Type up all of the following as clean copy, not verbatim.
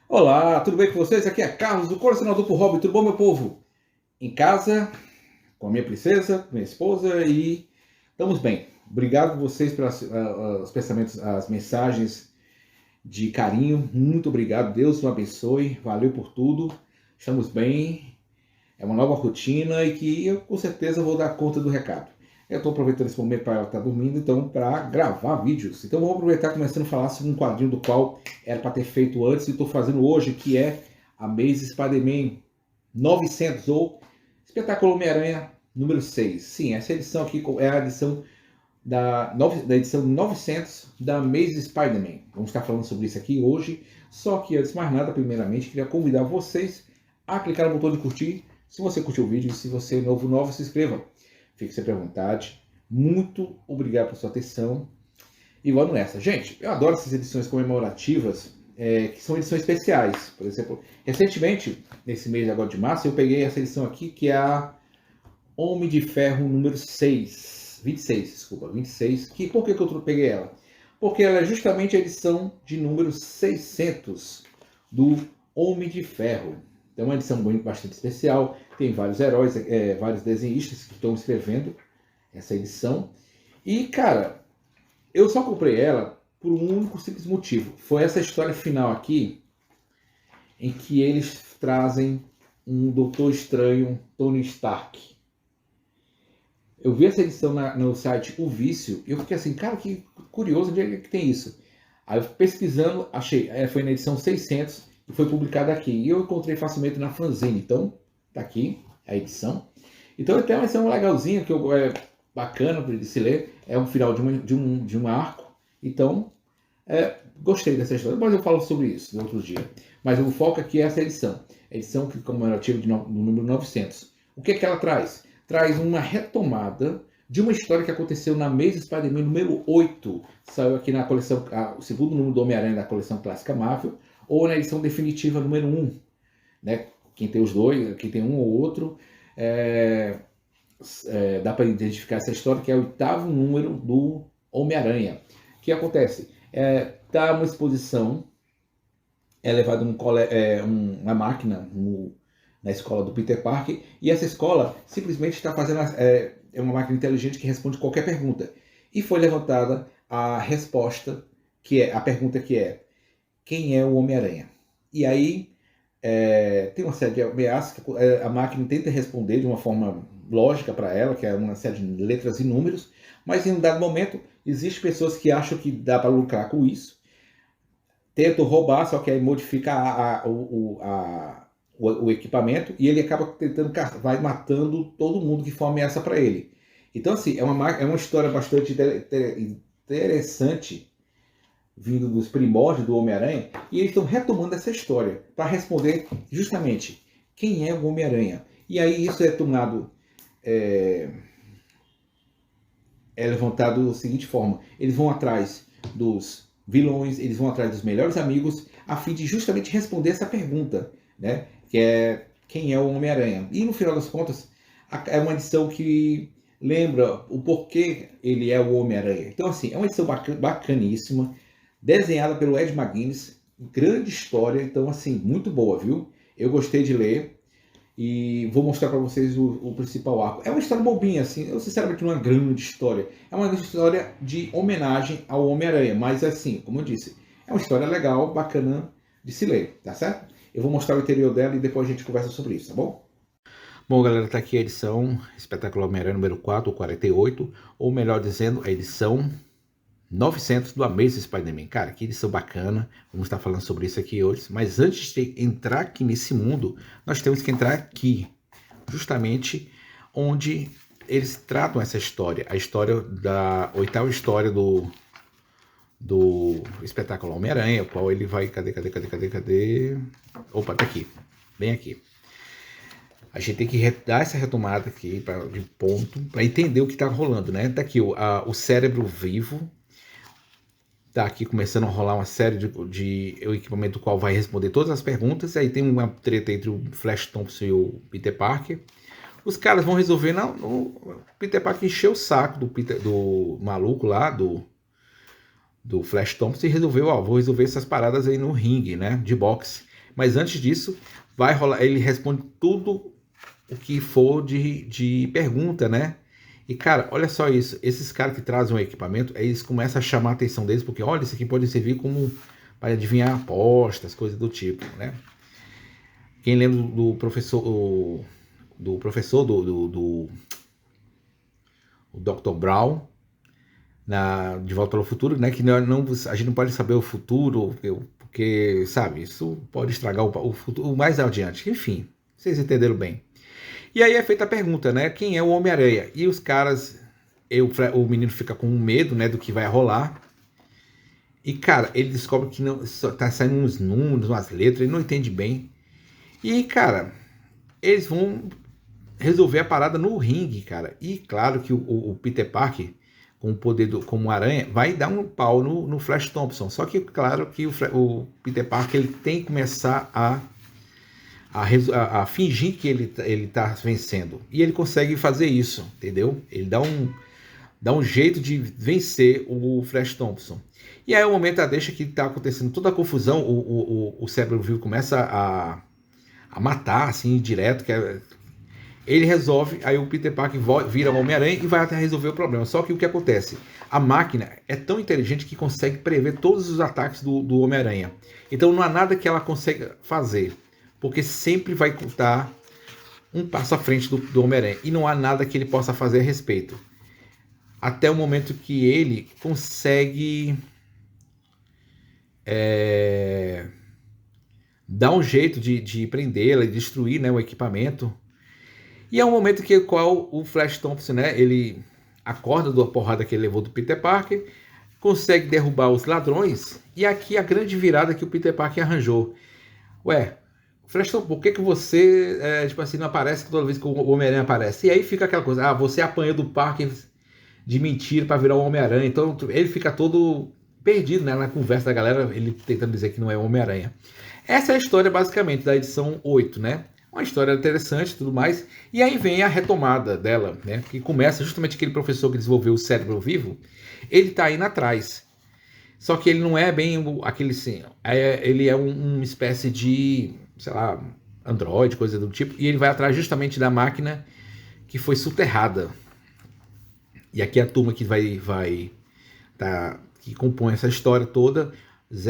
Olá, tudo bem com vocês? Aqui é Carlos, o colecionador por hobby. Tudo bom, meu povo? Em casa, com a minha princesa, com minha esposa e estamos bem. Obrigado a vocês pelos os pensamentos, as mensagens de carinho. Muito obrigado. Deus o abençoe. Valeu por tudo. Estamos bem. É uma nova rotina e que eu com certeza vou dar conta do recado. Eu estou aproveitando esse momento para ela estar dormindo, então, para gravar vídeos. Então, vou aproveitar começando a falar sobre um quadrinho do qual era para ter feito antes e estou fazendo hoje, que é Amazing Spider-Man 900, ou Espetáculo Homem-Aranha número 6. Sim, essa edição aqui é a edição da edição 900 da Amazing Spider-Man. Vamos estar falando sobre isso aqui hoje. Só que, antes de mais nada, primeiramente, queria convidar vocês a clicar no botão de curtir. Se você curtiu o vídeo e se você é novo, se inscreva. Fique sempre à vontade. Muito obrigado pela sua atenção. E vamos nessa. Gente, eu adoro essas edições comemorativas, que são edições especiais. Por exemplo, recentemente, nesse mês agora de março, eu peguei essa edição aqui, que é a Homem de Ferro número 6. 26, desculpa, 26. Por que eu peguei ela? Porque ela é justamente a edição de número 600 do Homem de Ferro. É uma edição bastante especial, tem vários heróis, vários desenhistas que estão escrevendo essa edição. E, cara, eu só comprei ela por um único simples motivo. Foi essa história final aqui, em que eles trazem um Doutor Estranho, Tony Stark. Eu vi essa edição no site O Vício e eu fiquei assim, cara, que curioso, onde é que tem isso? Aí eu pesquisando, achei, foi na edição 600 e foi publicada aqui. E eu encontrei facilmente na fanzine, então tá aqui a edição. Então até uma edição legalzinha, que é bacana de se ler, é um final de um arco. Então, gostei dessa história, mas eu falo sobre isso no outro dia. Mas o foco aqui é essa edição. A edição que comemorativa do número 900. O que é que ela traz? Traz uma retomada de uma história que aconteceu na Amazing Spider-Man número 8. Saiu aqui na coleção, o segundo número do Homem-Aranha da coleção clássica Marvel, ou na edição definitiva número 1. Né? Quem tem os dois, quem tem um ou outro, dá para identificar essa história, que é o 8º número do Homem-Aranha. O que acontece? Tá uma exposição, é levado uma máquina na escola do Peter Parker, e essa escola simplesmente está fazendo uma máquina inteligente que responde qualquer pergunta. E foi levantada a resposta, a pergunta que é: quem é o Homem-Aranha? E aí tem uma série de ameaças que a máquina tenta responder de uma forma lógica para ela, que é uma série de letras e números, mas em um dado momento existem pessoas que acham que dá para lucrar com isso, tentam roubar, só que aí modifica o equipamento e ele acaba vai matando todo mundo que for ameaça para ele. Então, assim, é uma história bastante interessante, vindo dos primórdios do Homem-Aranha, e eles estão retomando essa história para responder justamente quem é o Homem-Aranha. E aí isso é tomado, é levantado da seguinte forma: eles vão atrás dos vilões, eles vão atrás dos melhores amigos, a fim de justamente responder essa pergunta, né? Que é: quem é o Homem-Aranha? E no final das contas, é uma edição que lembra o porquê ele é o Homem-Aranha. Então, assim, é uma edição bacaníssima, desenhada pelo Ed McGuinness, grande história, então, assim, muito boa, viu? Eu gostei de ler. E vou mostrar para vocês o principal arco. É uma história bobinha, assim, eu sinceramente não é uma grande história. É uma história de homenagem ao Homem-Aranha, mas assim, como eu disse, é uma história legal, bacana de se ler, tá certo? Eu vou mostrar o interior dela e depois a gente conversa sobre isso, tá bom? Bom, galera, tá aqui a edição Espetacular Homem-Aranha número 4, 48, ou melhor dizendo, a edição 900 do Amazing Spider-Man. Cara, que edição bacana. Vamos estar falando sobre isso aqui hoje. Mas antes de entrar aqui nesse mundo, nós temos que entrar aqui, justamente onde eles tratam essa história. A história da 8ª história do Espetáculo Homem-Aranha, o qual ele vai... Cadê? Opa, tá aqui. Bem aqui. A gente tem que dar essa retomada aqui de ponto, para entender o que está rolando, né? Tá aqui o cérebro vivo. Tá aqui começando a rolar uma série de equipamento do qual vai responder todas as perguntas. Aí tem uma treta entre o Flash Thompson e o Peter Parker. Os caras vão resolver, o Peter Parker encheu o saco do maluco lá, do Flash Thompson, e resolveu, vou resolver essas paradas aí no ringue, né, de boxe. Mas antes disso, vai rolar, ele responde tudo o que for de pergunta, né? E, cara, olha só isso. Esses caras que trazem um equipamento, eles começam a chamar a atenção deles, porque, olha, isso aqui pode servir como para adivinhar apostas, coisas do tipo, né? Quem lembra do professor, do professor do o Dr. Brown, de Volta ao Futuro, né? Que a gente não pode saber o futuro, porque, sabe, isso pode estragar o futuro mais adiante. Enfim, vocês entenderam bem. E aí é feita a pergunta, né? Quem é o Homem-Aranha? E os caras, o menino fica com medo, né, do que vai rolar. E, cara, ele descobre que não, tá saindo uns números, umas letras, ele não entende bem. E, cara, eles vão resolver a parada no ringue, cara. E claro que o Peter Parker, com o poder como aranha, vai dar um pau no Flash Thompson. Só que, claro, que o Peter Parker ele tem que começar a fingir que ele tá vencendo. E ele consegue fazer isso, entendeu? Ele dá um jeito de vencer o Flash Thompson. E aí é o momento da deixa que tá acontecendo toda a confusão, o Cérebro Vivo começa a matar, assim, direto, ele resolve, aí o Peter Parker vira o Homem-Aranha e vai até resolver o problema. Só que o que acontece? A máquina é tão inteligente que consegue prever todos os ataques do Homem-Aranha. Então não há nada que ela consiga fazer, porque sempre vai estar um passo à frente do Homem-Aranha. E não há nada que ele possa fazer a respeito. Até o momento que ele consegue dar um jeito de prendê-la e destruir, né, o equipamento. E é um momento que qual o Flash Thompson, né, ele acorda da porrada que ele levou do Peter Parker, consegue derrubar os ladrões, e aqui a grande virada que o Peter Parker arranjou. Ué, Flash Thompson, por que você, tipo assim, não aparece toda vez que o Homem-Aranha aparece? E aí fica aquela coisa, você apanha do Parker de mentira para virar o Homem-Aranha, então ele fica todo perdido, né, na conversa da galera, ele tentando dizer que não é o Homem-Aranha. Essa é a história, basicamente, da edição 8, né? Uma história interessante e tudo mais. E aí vem a retomada dela, né? Que começa justamente aquele professor que desenvolveu o Cérebro Vivo. Ele tá indo atrás. Só que ele não é bem aquele assim. Ele é uma espécie de, sei lá, androide, coisa do tipo. E ele vai atrás justamente da máquina que foi soterrada. E aqui a turma que que compõe essa história toda.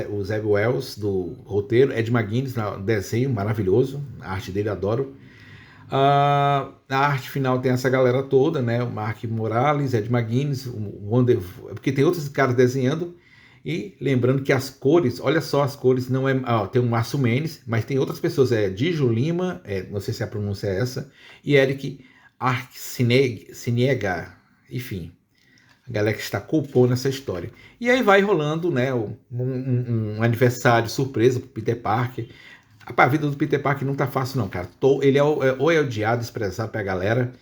O Zeb Wells do roteiro, Ed McGuinness no desenho maravilhoso, a arte dele adoro. A arte final tem essa galera toda, né? O Mark Morales, Ed McGuinness, o Wonder, porque tem outros caras desenhando. E lembrando que as cores, olha só as cores, não é, tem o Márcio Mendes, mas tem outras pessoas, Dijo Lima, não sei se a pronúncia é essa, e Eric Arciniega, enfim. A galera que está compondo essa história. E aí vai rolando, né, um aniversário surpresa pro Peter Parker. A vida do Peter Parker não tá fácil não, cara. Ele ou é odiado, desprezado pra galera.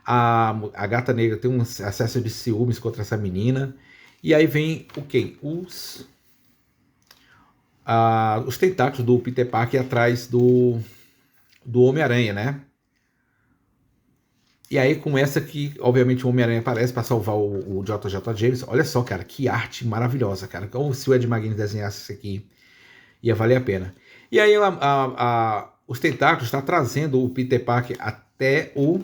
A Gata Negra tem um acesso de ciúmes contra essa menina. E aí vem o quê? Os tentáculos do Peter Parker atrás do Homem-Aranha, né? E aí começa que, obviamente, o Homem-Aranha aparece para salvar o JJ Jameson. Olha só, cara, que arte maravilhosa, cara. Como se o Ed McGuinness desenhasse isso aqui, ia valer a pena. E aí os tentáculos estão trazendo o Peter Parker até o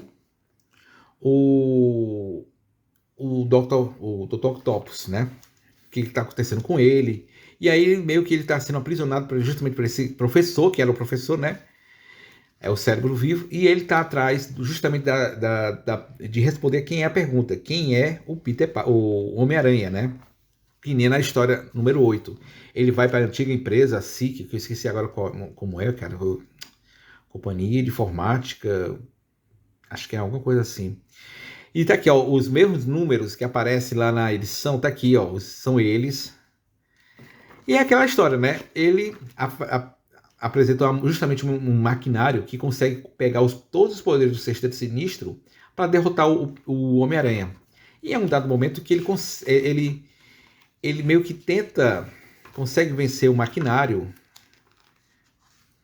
Dr. Octopus, né? O que está acontecendo com ele. E aí meio que ele está sendo aprisionado justamente por esse professor, que era o professor, né? É o Cérebro Vivo, e ele está atrás justamente de responder quem é a pergunta, quem é o Homem-Aranha, né? Que nem na história número 8. Ele vai para a antiga empresa, a SIC, que eu esqueci agora como é, cara, Companhia de Informática, acho que é alguma coisa assim. E tá aqui, ó, os mesmos números que aparecem lá na edição, tá aqui, ó, são eles. E é aquela história, né? Ele apresentou justamente um maquinário que consegue pegar todos os poderes do Sexteto Sinistro para derrotar o Homem-Aranha. E é um dado momento que ele meio que consegue vencer o maquinário.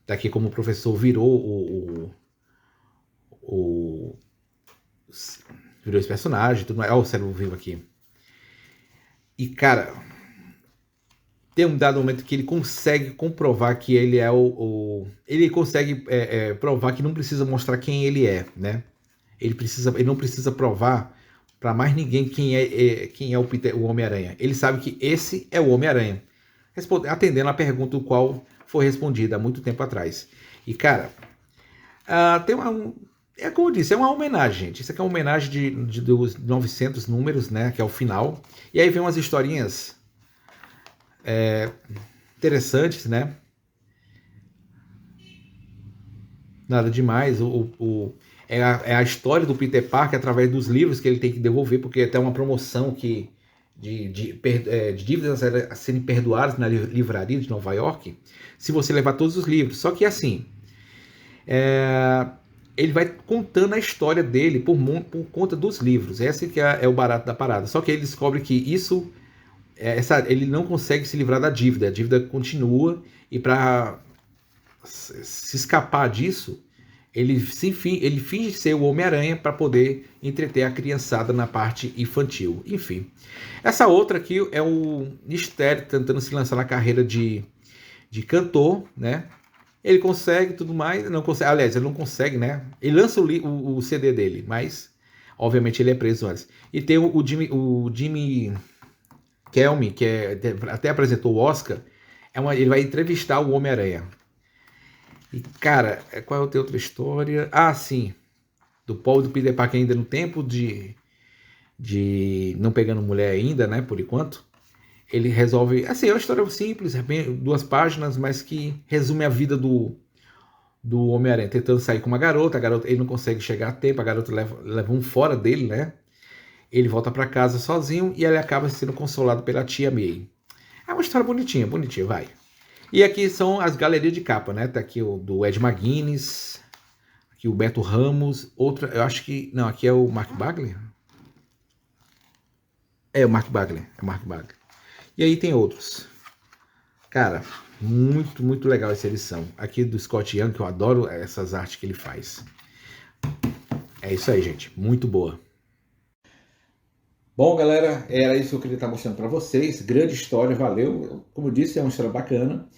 Daqui como o professor virou virou esse personagem, tudo mais. Olha o Cérebro Vivo aqui. E, cara, tem um dado momento que ele consegue comprovar que ele é ele consegue provar que não precisa mostrar quem ele é, né? Ele não precisa provar para mais ninguém quem é o Homem-Aranha. Ele sabe que esse é o Homem-Aranha. Atendendo a pergunta o qual foi respondida há muito tempo atrás. E, cara, tem é como eu disse, é uma homenagem, gente. Isso aqui é uma homenagem dos 900 números, né? Que é o final. E aí vem umas historinhas interessantes, né? Nada demais. É a história do Peter Parker através dos livros que ele tem que devolver, porque até uma promoção de dívidas a serem perdoadas na livraria de Nova York, se você levar todos os livros. Só que assim, ele vai contando a história dele por conta dos livros. Esse que é o barato da parada. Só que ele descobre que isso, ele não consegue se livrar da dívida. A dívida continua e para se escapar disso, ele finge ser o Homem-Aranha para poder entreter a criançada na parte infantil. Enfim. Essa outra aqui é o Mistério tentando se lançar na carreira de cantor, né? Ele consegue tudo mais, não consegue, aliás, ele não consegue, né? Ele lança o CD dele, mas obviamente ele é preso antes. E tem o Jimmy Kelmy, que até apresentou o Oscar, ele vai entrevistar o Homem-Aranha. E, cara, qual é a outra história? Ah, sim. Do Paul e do Peter Parker ainda no tempo de não pegando mulher ainda, né? Por enquanto. Ele resolve... Assim, é uma história simples, 2 páginas, mas que resume a vida do Homem-Aranha. Tentando sair com uma garota, ele não consegue chegar a tempo, a garota leva um fora dele, né? Ele volta para casa sozinho e ele acaba sendo consolado pela tia May. É uma história bonitinha, vai. E aqui são as galerias de capa, né? Tá aqui o do Ed McGuinness, aqui o Beto Ramos, outra, eu acho que, não, aqui é o Mark Bagley. É o Mark Bagley. E aí tem outros. Cara, muito, muito legal essa edição. Aqui do Scott Young, que eu adoro essas artes que ele faz. É isso aí, gente. Muito boa. Bom, galera, era isso que eu queria estar mostrando para vocês. Grande história, valeu. Como eu disse, é uma história bacana.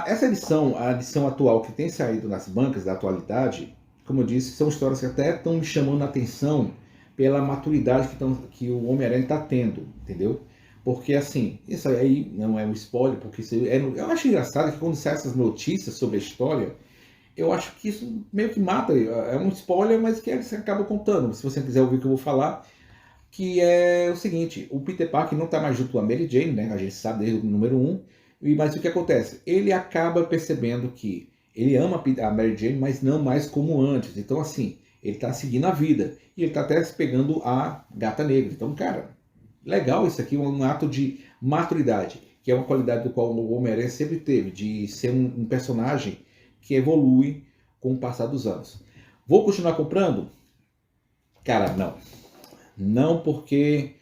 Essa edição, a edição atual que tem saído nas bancas da atualidade, como eu disse, são histórias que até estão me chamando a atenção pela maturidade que o Homem-Aranha está tendo, entendeu? Porque assim, isso aí não é um spoiler, porque eu acho engraçado que quando saem essas notícias sobre a história, eu acho que isso meio que mata, é um spoiler, mas que você acaba contando. Se você quiser ouvir o que eu vou falar, que é o seguinte, o Peter Parker não está mais junto com a Mary Jane, né? A gente sabe desde o número 1, mas o que acontece? Ele acaba percebendo que ele ama a Mary Jane, mas não mais como antes. Então assim, ele está seguindo a vida. E ele está até se pegando a Gata Negra. Então, cara, legal isso aqui, um ato de maturidade, que é uma qualidade do qual o Homem-Aranha sempre teve, de ser um personagem que evolui com o passar dos anos. Vou continuar comprando? Cara, não. Não, porque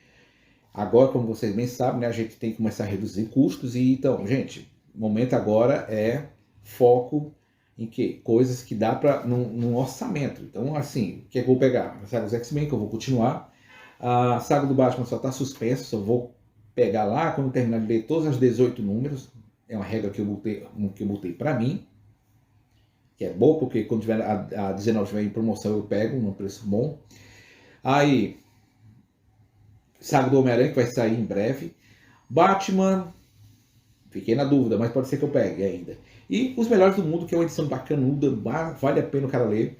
agora, como vocês bem sabem, né, a gente tem que começar a reduzir custos. E então, gente, o momento agora é foco em que? Coisas que dá para num orçamento. Então, assim, o que é que eu vou pegar? A saga dos X-Men, que eu vou continuar. A saga do Batman só está suspensa, só vou pegar lá quando terminar de ler todos os 18 números. É uma regra que eu botei para mim, que é bom, porque quando tiver a 19 tiver em promoção eu pego num preço bom. Aí, saga do Homem-Aranha, que vai sair em breve. Batman, fiquei na dúvida, mas pode ser que eu pegue ainda. E Os Melhores do Mundo, que é uma edição bacanuda, vale a pena o cara ler.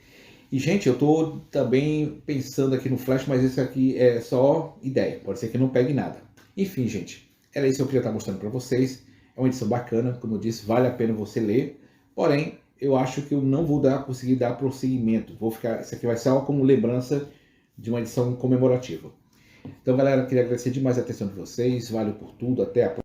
E, gente, eu tô também pensando aqui no Flash, mas esse aqui é só ideia. Pode ser que eu não pegue nada. Enfim, gente, era isso que eu queria estar mostrando para vocês. É uma edição bacana, como eu disse, vale a pena você ler. Porém, eu acho que eu não vou conseguir dar prosseguimento. Isso aqui vai ser só como lembrança de uma edição comemorativa. Então, galera, queria agradecer demais a atenção de vocês. Valeu por tudo. Até a próxima.